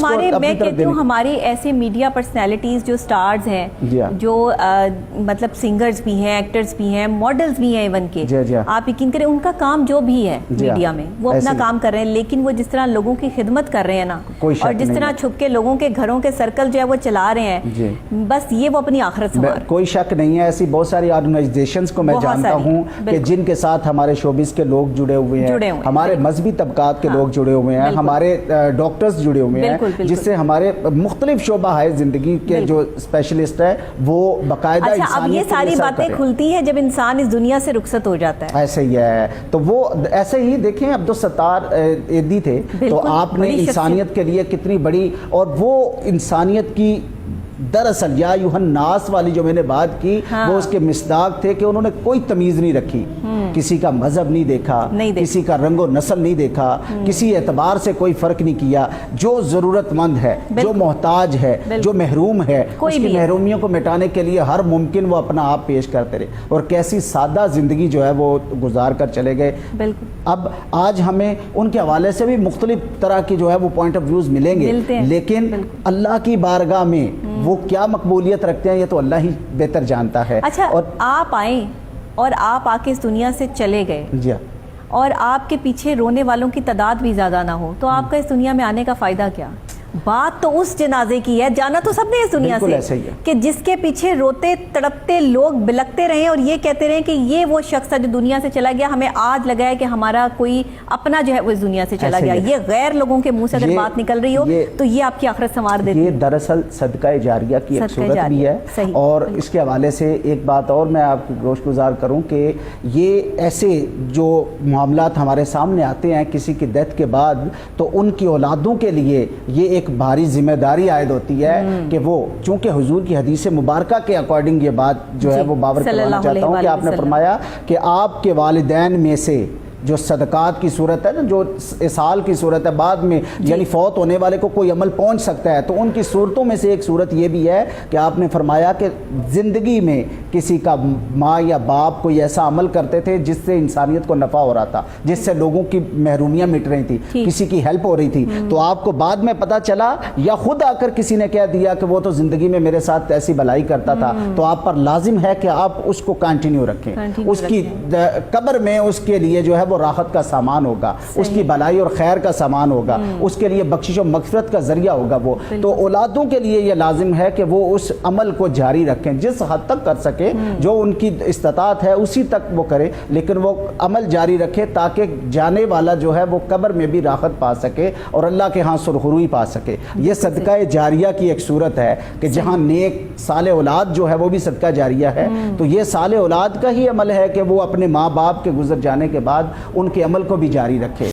ہمارے ایسے media personalities جو سٹارز ہیں، جو مطلب سنگرز بھی ہیں، ایکٹرز بھی ہیں، ماڈلز بھی ہیں ایون کے، آپ یقین کریں ان کا کام جو بھی ہے میڈیا میں وہ اپنا کام کر رہے ہیں، لیکن وہ جس طرح لوگوں کی خدمت کر رہے ہیں نا، اور جس طرح چھپ کے لوگوں کے گھروں کے سرکل جو ہے وہ چلا رہے ہیں، بس یہ وہ اپنی آخرت سنوار۔ کوئی شک نہیں ہے، ایسی بہت ساری آرگنائزیشنز کو میں جانتا ہوں کہ جن کے ساتھ ہمارے شوبز کے لوگ جڑے ہوئے ہیں، ہمارے مذہبی طبقات کے لوگ جڑے ہوئے ہیں، ہمارے ڈاکٹرز جڑے ہوئے ہیں، جس سے ہمارے مختلف شعبہ ہے زندگی کے جو اسپیشلسٹ ہے وہ باقاعدہ اب یہ ساری باتیں کھلتی ہیں جب انسان اس دنیا سے رخصت ہو جاتا ہے۔ ایسے ہی ہے، تو وہ ایسے ہی دیکھیں عبدالستار ایدھی تھے، تو آپ نے انسانیت کے لیے کتنی بڑی، اور وہ انسانیت کی دراصل یا ایھا الناس والی جو میں نے بات کی وہ اس کے مصداق تھے کہ انہوں نے کوئی تمیز نہیں رکھی، کسی کا مذہب نہیں دیکھا، کسی کا رنگ و نسل نہیں دیکھا، کسی اعتبار سے کوئی فرق نہیں کیا، جو ضرورت مند ہے، جو محتاج ہے، جو محروم ہے، اس کی محرومیوں کو مٹانے کے لیے ہر ممکن وہ اپنا آپ پیش کرتے رہے، اور کیسی سادہ زندگی جو ہے وہ گزار کر چلے گئے۔ اب آج ہمیں ان کے حوالے سے بھی مختلف طرح کی جو ہے وہ پوائنٹ آف ویوز ملیں گے، لیکن اللہ کی بارگاہ میں وہ کیا مقبولیت رکھتے ہیں یہ تو اللہ ہی بہتر جانتا ہے۔ اچھا، آپ آئیں اور آپ آ کے اس دنیا سے چلے گئے، اور آپ کے پیچھے رونے والوں کی تعداد بھی زیادہ نہ ہو، تو آپ کا اس دنیا میں آنے کا فائدہ کیا؟ بات تو اس جنازے کی ہے، جانا تو سب نے اس دنیا سے، کہ جس کے پیچھے روتے تڑپتے لوگ بلکتے رہے اور یہ کہتے رہے کہ یہ وہ شخص ہے جو دنیا سے چلا گیا، ہمیں آج لگا ہے کہ ہمارا کوئی اپنا جو ہے وہ اس دنیا سے چلا گیا۔ یہ غیر لوگوں کے منہ سے اگر بات نکل رہی ہو تو یہ آپ کی آخرت سنوار دیتی ہے۔ یہ دراصل صدقہ جاریہ کی ایک صورت بھی ہے، اور اس کے حوالے سے ایک بات اور میں آپ کو گوش گزار کروں کہ یہ ایسے جو معاملات ہمارے سامنے آتے ہیں کسی کی ڈیتھ کے بعد، تو ان کی اولادوں کے لیے یہ ایک بھاری ذمہ داری عائد ہوتی ہے کہ وہ، چونکہ حضور کی حدیث مبارکہ کے اکارڈنگ یہ بات جو ہے وہ باور کروانا چاہتا ہوں کہ آپ نے فرمایا کہ آپ کے والدین میں سے جو صدقات کی صورت ہے نا، جو اسال کی صورت ہے بعد میں، یعنی فوت ہونے والے کو کوئی عمل پہنچ سکتا ہے، تو ان کی صورتوں میں سے ایک صورت یہ بھی ہے کہ آپ نے فرمایا کہ زندگی میں کسی کا ماں یا باپ کوئی ایسا عمل کرتے تھے جس سے انسانیت کو نفع ہو رہا تھا، جس سے لوگوں کی محرومیاں مٹ رہی تھی، کسی کی ہیلپ ہو رہی تھی، تو آپ کو بعد میں پتہ چلا یا خود آ کر کسی نے کہہ دیا کہ وہ تو زندگی میں میرے ساتھ ایسی بھلائی کرتا تھا، تو آپ پر لازم ہے کہ آپ اس کو کنٹینیو رکھیں، اس کی قبر میں اس کے لیے جو ہے وہ راحت کا سامان ہوگا، اس کی بھلائی اور خیر کا سامان ہوگا، اس کے لیے بخشش و مغفرت کا ذریعہ ہوگا وہ، تو اولادوں کے لیے یہ لازم ہے کہ وہ اس عمل کو جاری رکھیں، جس حد تک کر سکے، جو ان کی استطاعت ہے اسی تک وہ کرے، لیکن وہ عمل جاری رکھے تاکہ جانے والا جو ہے وہ قبر میں بھی راحت پا سکے اور اللہ کے ہاں سرخروئی پا سکے۔ یہ صدقہ جاریہ کی ایک صورت ہے کہ جہاں نیک صالح اولاد جو ہے وہ بھی صدقہ جاریہ ہے، تو یہ صالح اولاد کا ہی عمل ہے کہ وہ اپنے ماں باپ کے گزر جانے کے بعد ان کے عمل کو بھی جاری رکھے۔